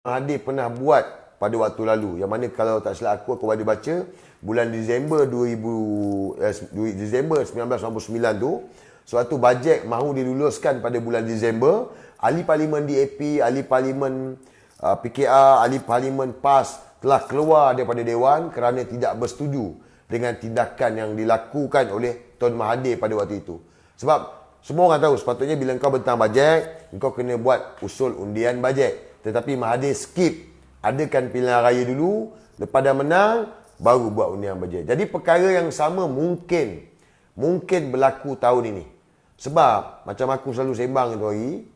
Mahathir pernah buat pada waktu lalu, yang mana kalau tak silap aku ada baca bulan Disember 1999 tu, suatu bajet mahu diluluskan pada bulan Disember. Ahli Parlimen DAP, ahli Parlimen PKR, ahli Parlimen PAS telah keluar daripada Dewan kerana tidak bersetuju dengan tindakan yang dilakukan oleh Tun Mahathir pada waktu itu. Sebab semua orang tahu sepatutnya bila kau bentang bajet, kau kena buat usul undian bajet. Tetapi Mahathir skip, adakan pilihan raya dulu, lepas dah menang, baru buat undian bajet. Jadi perkara yang sama mungkin berlaku tahun ini. Sebab, macam aku selalu sembang itu hari,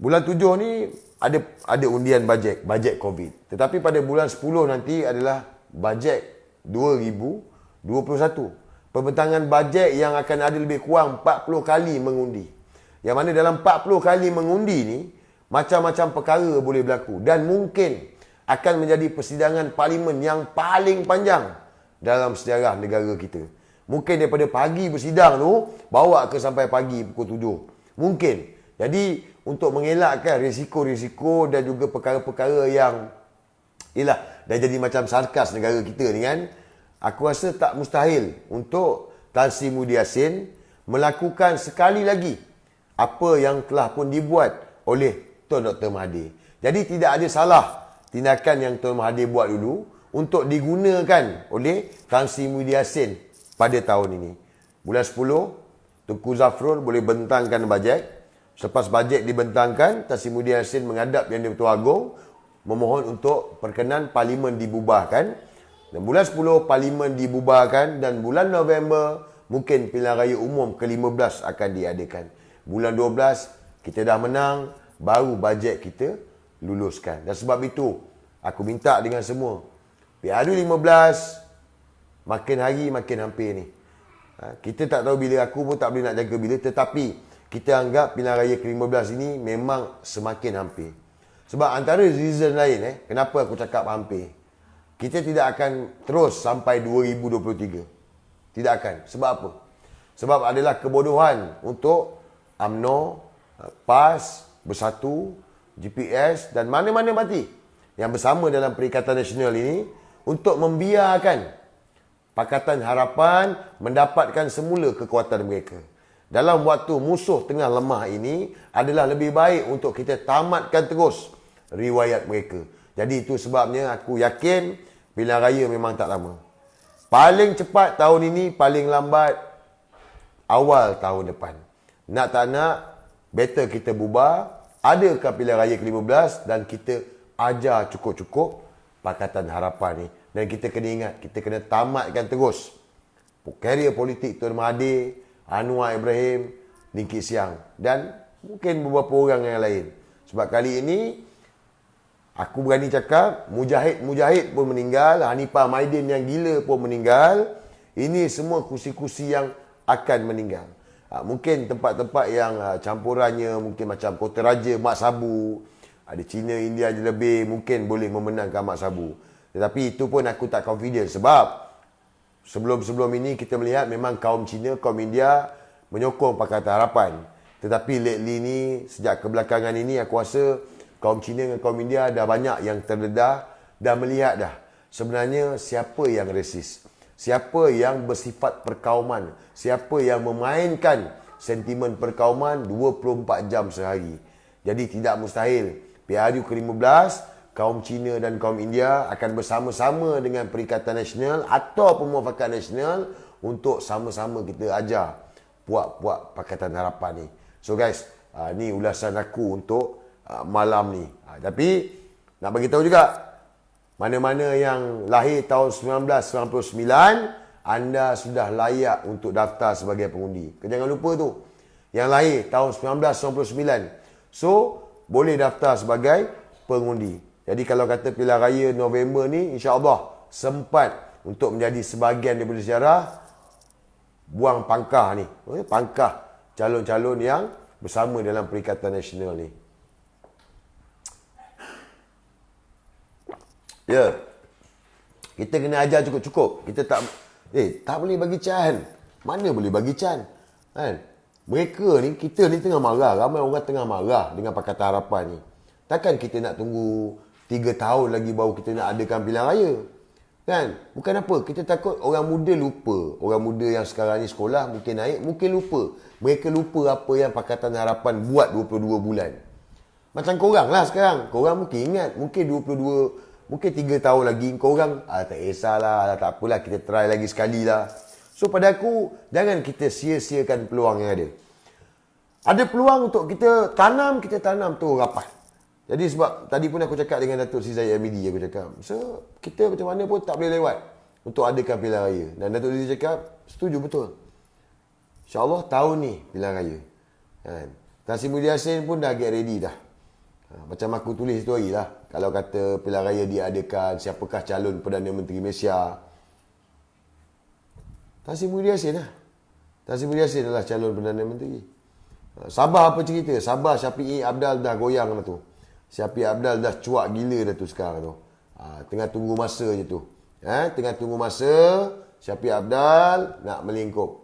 bulan 7 ni ada undian bajet COVID. Tetapi pada bulan 10 nanti adalah bajet 2021. Pembentangan bajet yang akan ada lebih kurang 40 kali mengundi. Yang mana dalam 40 kali mengundi ni, macam-macam perkara boleh berlaku dan mungkin akan menjadi persidangan parlimen yang paling panjang dalam sejarah negara kita. Mungkin daripada pagi bersidang tu bawa ke sampai pagi pukul 7. Mungkin. Jadi untuk mengelakkan risiko-risiko dan juga perkara-perkara yang dah jadi macam sarkas negara kita ni kan, aku rasa tak mustahil untuk Tan Sri Muhyiddin Yassin melakukan sekali lagi apa yang telah pun dibuat oleh Tun Dr. Mahathir. Jadi tidak ada salah tindakan yang Tun Mahathir buat dulu untuk digunakan oleh Tan Sri Muhyiddin Yassin pada tahun ini. Bulan 10, Tunku Zafrul boleh bentangkan bajet. Selepas bajet dibentangkan, Tan Sri Muhyiddin Yassin menghadap Yang di-Pertuan Agong memohon untuk perkenan parlimen dibubarkan. Dan bulan 10 parlimen dibubarkan dan bulan November mungkin pilihan raya umum ke-15 akan diadakan. Bulan 12 kita dah menang, baru bajet kita luluskan. Dan sebab itu, aku minta dengan semua, PRU 15, makin hari makin hampir ni. Kita tak tahu bila, aku pun tak boleh nak jaga bila, tetapi kita anggap pilihan raya ke-15 ini memang semakin hampir. Sebab antara reason lain, kenapa aku cakap hampir, kita tidak akan terus sampai 2023. Tidak akan. Sebab apa? Sebab adalah kebodohan untuk UMNO, PAS, Bersatu, GPS dan mana-mana parti yang bersama dalam Perikatan Nasional ini untuk membiarkan Pakatan Harapan mendapatkan semula kekuatan mereka. Dalam waktu musuh tengah lemah ini adalah lebih baik untuk kita tamatkan terus riwayat mereka. Jadi itu sebabnya aku yakin pilihan raya memang tak lama. Paling cepat tahun ini, paling lambat awal tahun depan. Nak tak nak, better kita bubar. Adakah pilihan raya ke-15 dan kita ajar cukup-cukup Pakatan Harapan ni. Dan kita kena ingat, kita kena tamatkan terus karier politik Tun Mahathir, Anwar Ibrahim, Lee Siang dan mungkin beberapa orang yang lain. Sebab kali ini aku berani cakap, Mujahid pun meninggal, Hanifah Maidin yang gila pun meninggal. Ini semua kursi-kursi yang akan meninggal. Mungkin tempat-tempat yang campurannya mungkin macam Kota Raja, Mak Sabu, ada China, India je lebih, mungkin boleh memenangkan Mak Sabu. Tetapi itu pun aku tak confident sebab sebelum ini kita melihat memang kaum China, kaum India menyokong Pakatan Harapan. Tetapi lately ni, sejak kebelakangan ini aku rasa kaum Cina dan kaum India dah banyak yang terdedah, dah melihat dah sebenarnya siapa yang resis, siapa yang bersifat perkauman, siapa yang memainkan sentimen perkauman 24 jam sehari. Jadi tidak mustahil PRU ke-15, kaum Cina dan kaum India akan bersama-sama dengan Perikatan Nasional atau Pemuafakat Nasional untuk sama-sama kita ajar puak-puak Pakatan Harapan ni. So guys, ni ulasan aku untuk malam ni. Tapi nak bagi tahu juga, mana-mana yang lahir tahun 1999, anda sudah layak untuk daftar sebagai pengundi. Jangan lupa tu, yang lahir tahun 1999. So, boleh daftar sebagai pengundi. Jadi kalau kata pilihan raya November ni, insya-Allah sempat untuk menjadi sebahagian daripada sejarah buang pangkah ni. Pangkah calon-calon yang bersama dalam Perikatan Nasional ni. Ya. Kita kena ajar cukup-cukup. Kita tak boleh bagi can. Mana boleh bagi can? Kan? Mereka ni, kita ni tengah marah. Ramai orang tengah marah dengan Pakatan Harapan ni. Takkan kita nak tunggu 3 tahun lagi baru kita nak adakan pilihan raya. Kan? Bukan apa. Kita takut orang muda lupa. Orang muda yang sekarang ni sekolah mungkin naik, mungkin lupa. Mereka lupa apa yang Pakatan Harapan buat 22 bulan. Macam korang lah sekarang. Korang mungkin ingat. Mungkin 22, mungkin 3 tahun lagi. Korang, tak kisahlah, tak apalah, kita try lagi sekali lah. So pada aku, jangan kita sia-siakan peluang yang ada. Ada peluang untuk kita tanam tu rapat. Jadi sebab tadi pun aku cakap dengan Datuk Sri Zahid Hamidi, aku cakap, so kita macam mana pun tak boleh lewat untuk adakan pilihan raya. Dan Datuk Sri cakap, setuju betul. InsyaAllah tahun ni pilihan raya. Kan? Tan Sri Muhyiddin Yassin pun dah get ready dah. Macam aku tulis tu hari lah. Kalau kata pilihan raya diadakan, siapakah calon Perdana Menteri Malaysia? Tan Sri Muhyiddin Yassin lah. Tan Sri Muhyiddin Yassin adalah calon Perdana Menteri. Sabah apa cerita? Sabah Syafiee Apdal dah goyang dah tu. Syafiee Apdal dah cuak gila dah tu sekarang tu. Tengah tunggu masa je tu. Tengah tunggu masa Syafiee Apdal nak melingkup.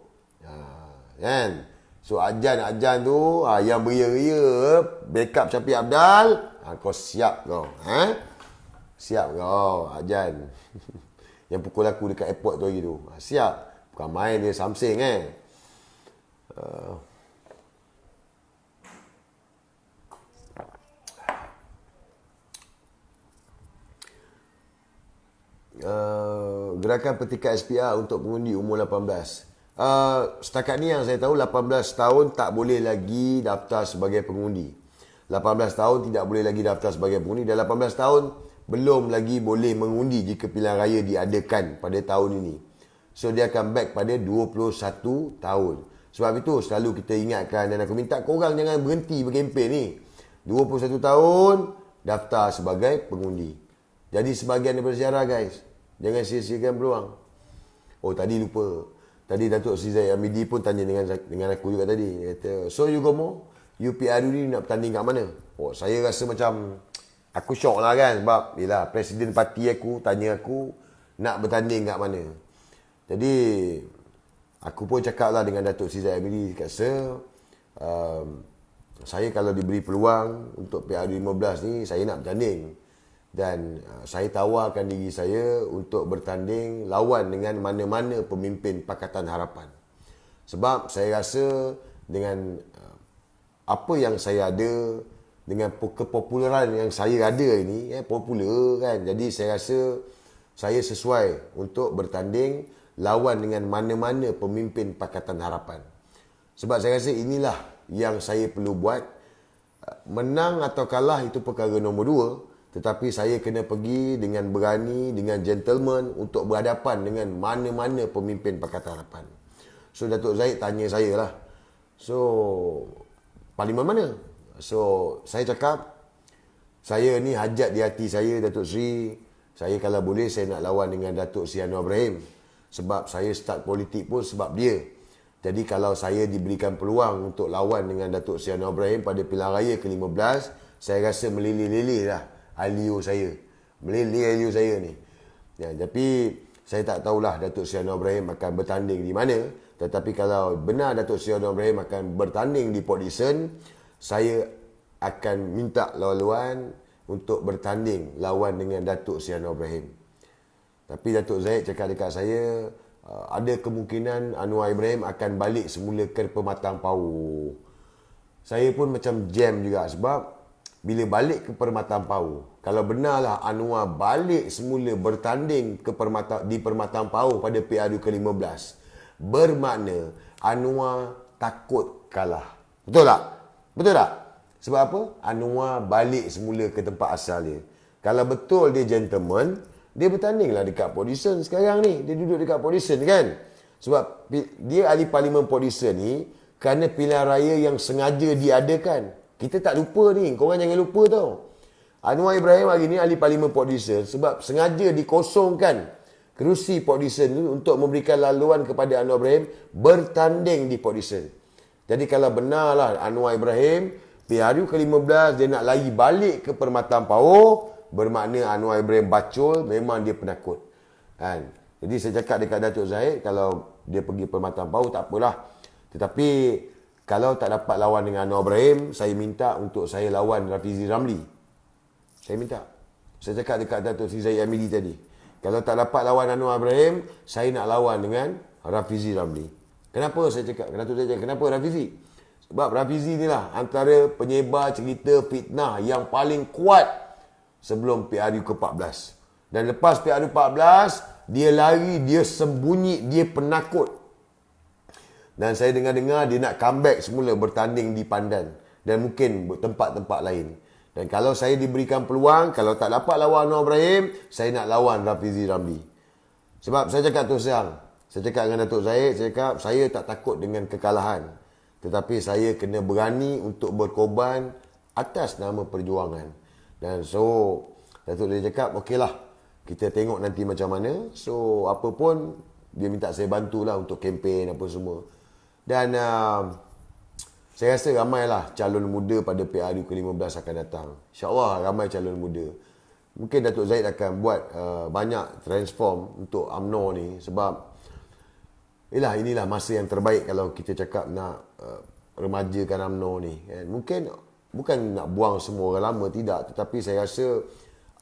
Kan? So ajan tu yang beria-ria backup Syafiee Apdal, kau siap kau. Siap kau ajan. Yang pukul aku dekat airport tu hari tu. Siap. Bukan main dia Samsing gerakan petikan SPR untuk pengundi umur 18. Setakat ni yang saya tahu 18 tahun tak boleh lagi daftar sebagai pengundi. 18 tahun tidak boleh lagi daftar sebagai pengundi dan 18 tahun belum lagi boleh mengundi jika pilihan raya diadakan pada tahun ini. So dia akan back pada 21 tahun. Sebab itu selalu kita ingatkan dan aku minta korang jangan berhenti berkempen ni. 21 tahun daftar sebagai pengundi. Jadi sebahagian daripada sejarah guys. Jangan sia-siakan peluang. Oh tadi lupa. Tadi Datuk Sri Zahid Hamidi pun tanya dengan aku juga tadi. Dia kata, so you Gomo, you PRU ni nak bertanding kat mana? Oh saya rasa macam, aku syok lah kan. Sebab yelah, Presiden parti aku tanya aku nak bertanding kat mana. Jadi aku pun cakap lah dengan Datuk Sri Zahid Hamidi. Kata, saya kalau diberi peluang untuk PRU 15 ni, saya nak bertanding. Dan saya tawarkan diri saya untuk bertanding lawan dengan mana-mana pemimpin Pakatan Harapan. Sebab saya rasa dengan apa yang saya ada, dengan kepopularan yang saya ada ini, popular kan. Jadi saya rasa saya sesuai untuk bertanding lawan dengan mana-mana pemimpin Pakatan Harapan. Sebab saya rasa inilah yang saya perlu buat. Menang atau kalah itu perkara nombor 2. Tetapi saya kena pergi dengan berani, dengan gentleman untuk berhadapan dengan mana-mana pemimpin Pakatan Harapan. So Datuk Zahid tanya saya lah. So parlimen mana? So saya cakap, saya ni hajat di hati saya Datuk Sri. Saya kalau boleh saya nak lawan dengan Datuk Sri Anwar Ibrahim. Sebab saya start politik pun sebab dia. Jadi kalau saya diberikan peluang untuk lawan dengan Datuk Sri Anwar Ibrahim pada pilihan raya ke-15, saya rasa meleleh-leleh lah alio saya. Meleleh alio saya ni. Ya, tapi saya tak tahulah Datuk Sri Anwar Ibrahim akan bertanding di mana. Tetapi kalau benar Datuk Sri Anwar Ibrahim akan bertanding di Port Dickson, saya akan minta lawan-lawan untuk bertanding lawan dengan Datuk Sri Anwar Ibrahim. Tapi Datuk Zahid cakap dekat saya, ada kemungkinan Anwar Ibrahim akan balik semula ke Permatang Pau. Saya pun macam jam juga sebab bila balik ke Permatang Pau, kalau benarlah Anwar balik semula bertanding di Permatang Pau pada PRU ke-15, bermakna Anwar takut kalah. Betul tak? Betul tak? Sebab apa? Anwar balik semula ke tempat asal dia. Kalau betul dia gentleman, dia bertandinglah dekat Port Dickson sekarang ni. Dia duduk dekat Port Dickson kan? Sebab dia ahli parlimen Port Dickson ni kerana pilihan raya yang sengaja diadakan. Kita tak lupa ni. Korang jangan lupa tau. Anwar Ibrahim hari ni ahli parlimen Port Dickson sebab sengaja dikosongkan kerusi Port Dickson tu untuk memberikan laluan kepada Anwar Ibrahim bertanding di Port Dickson. Jadi kalau benarlah Anwar Ibrahim PRU ke-15 dia nak lari balik ke Permatang Pau, bermakna Anwar Ibrahim bacul, memang dia penakut. Kan? Jadi saya cakap dekat Datuk Zahid, kalau dia pergi Permatang Pau tak apalah. Tetapi kalau tak dapat lawan dengan Anwar Ibrahim, saya minta untuk saya lawan Rafizi Ramli. Saya minta. Saya cakap dekat Datuk Sri Zahid Hamidi tadi. Kalau tak dapat lawan Anwar Ibrahim, saya nak lawan dengan Rafizi Ramli. Kenapa saya cakap? Kenapa Rafizi? Sebab Rafizi ni lah antara penyebar cerita fitnah yang paling kuat sebelum PRU ke-14. Dan lepas PRU 14, dia lari, dia sembunyi, dia penakut. Dan saya dengar-dengar dia nak comeback semula bertanding di Pandan. Dan mungkin tempat-tempat lain. Dan kalau saya diberikan peluang, kalau tak dapat lawan Anwar Ibrahim, saya nak lawan Rafizi Ramli. Sebab saya cakap terus terang. Saya cakap dengan Datuk Zahid, saya cakap saya tak takut dengan kekalahan. Tetapi saya kena berani untuk berkorban atas nama perjuangan. Dan so, Datuk Zahid cakap, okeylah. Kita tengok nanti macam mana. So, apa pun, dia minta saya bantulah untuk kempen apa semua. Dan saya rasa ramailah calon muda pada PRU ke-15 akan datang. InsyaAllah ramai calon muda. Mungkin Datuk Zahid akan buat banyak transform untuk UMNO ni. Sebab inilah masa yang terbaik kalau kita cakap nak remajakan UMNO ni. Mungkin bukan nak buang semua orang lama, tidak. Tetapi saya rasa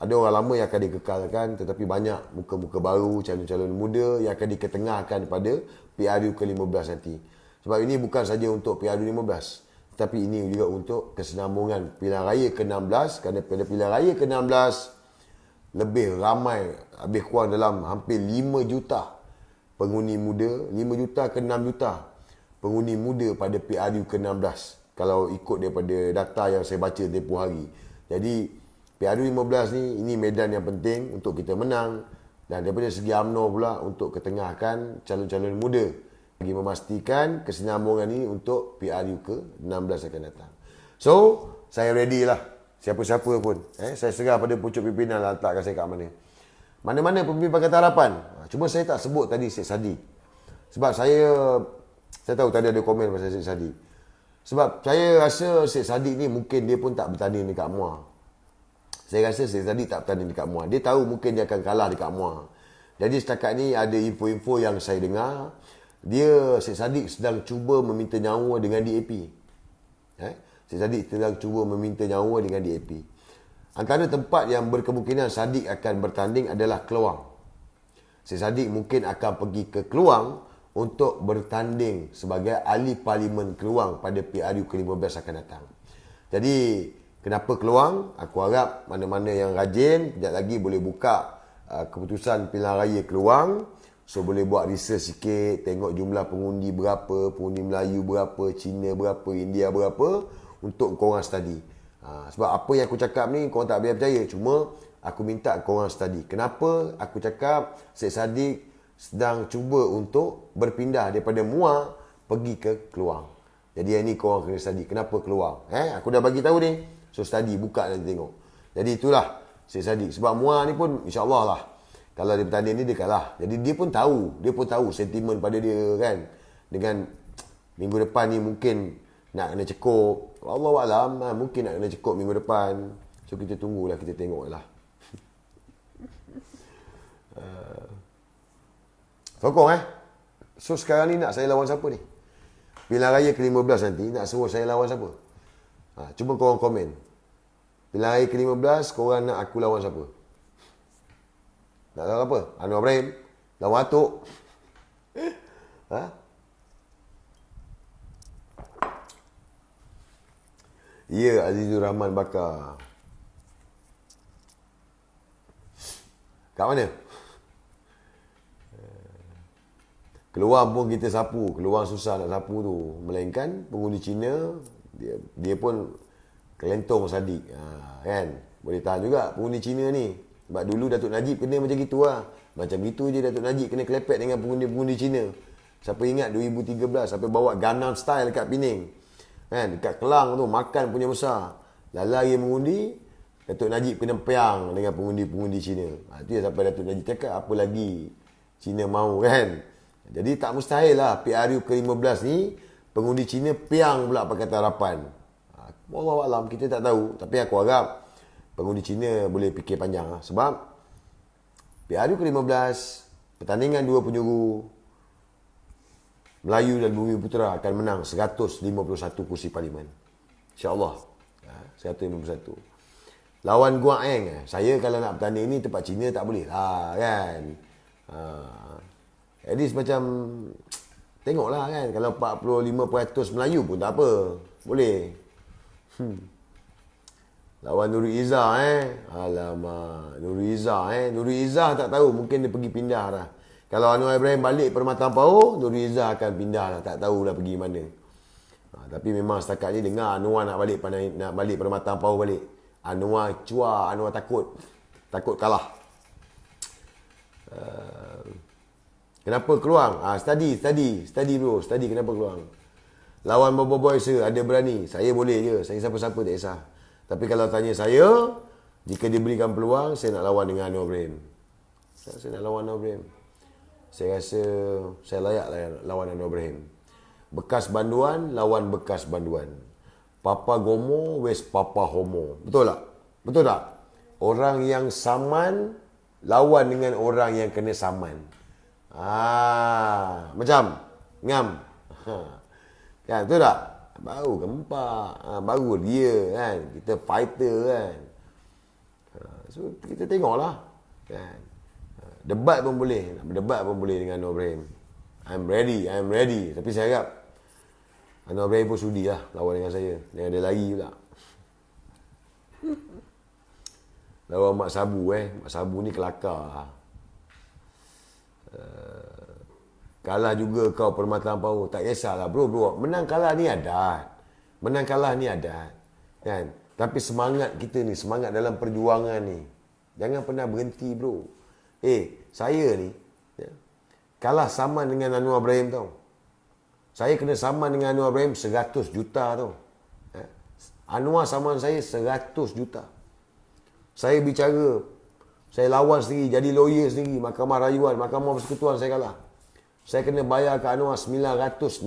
ada orang lama yang akan dikekalkan. Tetapi banyak muka-muka baru, calon-calon muda yang akan diketengahkan pada PRU ke-15 nanti. Sebab ini bukan saja untuk PRU 15, tetapi ini juga untuk kesinambungan pilihan raya ke-16. Kerana pada pilihan raya ke-16 lebih ramai, lebih kurang dalam hampir 5 juta pengundi muda, 5 juta ke 6 juta pengundi muda pada PRU ke-16 kalau ikut daripada data yang saya baca tempoh hari. Jadi PRU 15 ni, ini medan yang penting untuk kita menang. Dan daripada segi UMNO pula untuk ketengahkan calon-calon muda bagi memastikan kesinambungan ini untuk PRU ke-16 akan datang. So, saya ready lah. Siapa-siapa pun. Saya serah pada pucuk pimpinan lah letakkan saya kat mana. Mana-mana pemimpin Pakatan Harapan. Cuma saya tak sebut tadi Syed Saddiq. Sebab saya tahu tadi ada komen pasal Syed Saddiq. Sebab saya rasa Syed Saddiq ni mungkin dia pun tak bertanding dekat MUA. Saya rasa Syed Saddiq tak bertanding dekat MUA. Dia tahu mungkin dia akan kalah dekat MUA. Jadi setakat ni ada info-info yang saya dengar. Syed Saddiq sedang cuba meminta nyawa dengan DAP. Syed Saddiq sedang cuba meminta nyawa dengan DAP. Antara tempat yang berkemungkinan Saddiq akan bertanding adalah Keluang. Syed Saddiq mungkin akan pergi ke Keluang untuk bertanding sebagai ahli parlimen Keluang pada PRU ke-15 akan datang. Jadi, kenapa Keluang? Aku harap mana-mana yang rajin, sekejap lagi boleh buka keputusan pilihan raya Keluang. So boleh buat research sikit, tengok jumlah pengundi berapa, pengundi Melayu berapa, Cina berapa, India berapa, untuk korang study. Sebab apa yang aku cakap ni korang tak boleh percaya. Cuma aku minta korang study. Kenapa aku cakap Syed Saddiq sedang cuba untuk berpindah daripada MUA pergi ke Keluang. Jadi yang ni korang kena study. Kenapa Keluang? Aku dah bagi tahu ni. So study, buka nanti tengok. Jadi itulah Syed Saddiq. Sebab MUA ni pun insyaAllah lah, kalau dia bertanding ni dia kalah. Jadi dia pun tahu sentimen pada dia kan. Dengan minggu depan ni mungkin nak kena cekup. Allahualam, mungkin nak kena cekup minggu depan. So kita tunggulah, kita tengoklah. Sokong So sekarang ni nak saya lawan siapa ni? Pilihan raya ke-15 nanti nak suruh saya lawan siapa? Cuba korang komen. Pilihan raya ke-15 korang nak aku lawan siapa? Nak lawan apa? Anwar Ibrahim? Lawan Atuk? Ya, Azizur Rahman Bakar. Kat mana? Keluar pun kita sapu. Keluar susah nak sapu tu. Melainkan pengundi Cina, dia pun kelentong Saddiq. Kan? Boleh tahan juga pengundi Cina ni. Sebab dulu Datuk Najib kena macam gitu lah. Macam gitu je Datuk Najib kena kelepek dengan pengundi-pengundi Cina. Siapa ingat 2013 sampai bawa Gangnam Style dekat Pening. Kan? Dekat Kelang tu makan punya besar. Lari mengundi, Datuk Najib kena peang dengan pengundi-pengundi Cina. Itu yang sampai Datuk Najib cakap apa lagi Cina mahu kan. Jadi tak mustahil lah PRU ke-15 ni pengundi Cina peang pula Pakatan Harapan. Wallahualam, kita tak tahu. Tapi aku harap pengundi Cina boleh fikir panjang lah. Sebab PRU ke-15 pertandingan dua penjuru Melayu dan Bumi Putera akan menang 151 kursi parlimen. InsyaAllah. 151. lawan Guang Eng. Saya kalau nak bertanding ni tempat Cina tak boleh lah kan. At least macam tengoklah kan, kalau 45% Melayu pun tak apa. Boleh. Lawan Nuri Izzah Alamak, Nuri Izzah tak tahu, mungkin dia pergi pindah dah. Kalau Anwar Ibrahim balik Permata Ampau, Nuri Izzah akan pindah lah, tak tahu dah pergi mana. Tapi memang setakat ni dengar Anwar nak balik Permata Ampau balik. Anwar takut kalah. Kenapa keluar? Study bro, kenapa keluar? Lawan Bobo Boy ada berani. Saya boleh je, saya siapa-siapa tak kisah. Tapi kalau tanya saya, jika diberikan peluang, saya nak lawan dengan Anwar Ibrahim. Saya nak lawan Anwar Ibrahim. Saya rasa saya layak lawan Anwar Ibrahim. Bekas Banduan lawan bekas Banduan. Papa Gomo wes Papa Homo. Betul tak? Orang yang saman lawan dengan orang yang kena saman. Macam ngam. Kan, betul tak? Baru gempak. Baru dia kan. Kita fighter kan. So kita tengoklah kan. Debat pun boleh. Nak berdebat pun boleh dengan Anwar Ibrahim. I'm ready. Tapi saya harap Anwar Ibrahim pun sudi lah lawan dengan saya. Jangan dia lari pula. Lawan Mak Sabu Mak Sabu ni kelakar. Kalah juga kau Permata Ampau. Tak kisahlah bro. Menang kalah ni adat. Kan? Tapi semangat kita ni, semangat dalam perjuangan ni, jangan pernah berhenti bro. Saya ni kalah saman dengan Anwar Ibrahim tau. Saya kena saman dengan Anwar Ibrahim 100 juta tau. Anwar saman saya 100 juta. Saya bicara, saya lawan sendiri, jadi lawyer sendiri, Mahkamah Rayuan, Mahkamah Persekutuan saya kalah. Saya kena bayar ke Anwar 960,000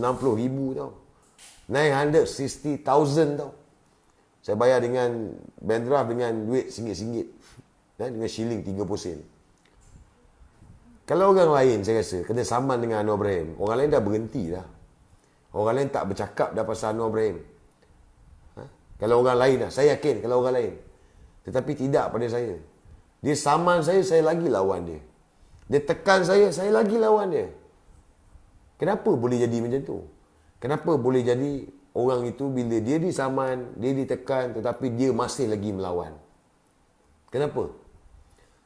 tau. 960,000 tau. Saya bayar dengan band draft dengan duit RM1. Dengan shilling 30 sen. Kalau orang lain saya rasa kena saman dengan Anwar Ibrahim, orang lain dah berhenti dah. Orang lain tak bercakap dah pasal Anwar Ibrahim. Kalau orang lain dah, saya yakin kalau orang lain. Tetapi tidak pada saya. Dia saman saya lagi lawan dia. Dia tekan saya lagi lawan dia. Kenapa boleh jadi macam tu? Kenapa boleh jadi orang itu bila dia disaman, dia ditekan tetapi dia masih lagi melawan? Kenapa?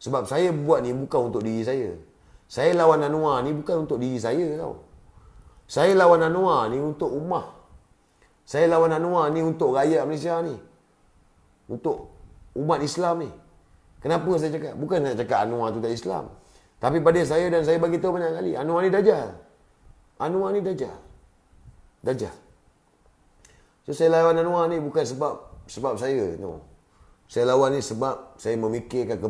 Sebab saya buat ni bukan untuk diri saya. Saya lawan Anwar ni bukan untuk diri saya tau. Saya lawan Anwar ni untuk ummah. Saya lawan Anwar ni untuk rakyat Malaysia ni. Untuk umat Islam ni. Kenapa saya cakap? Bukan nak cakap Anwar tu tak Islam. Tapi pada saya dan saya bagi tahu banyak kali, Anwar ni dajjal. Dajjal. So saya lawan Anwar ni bukan sebab saya, no. Saya lawan ni sebab saya memikirkan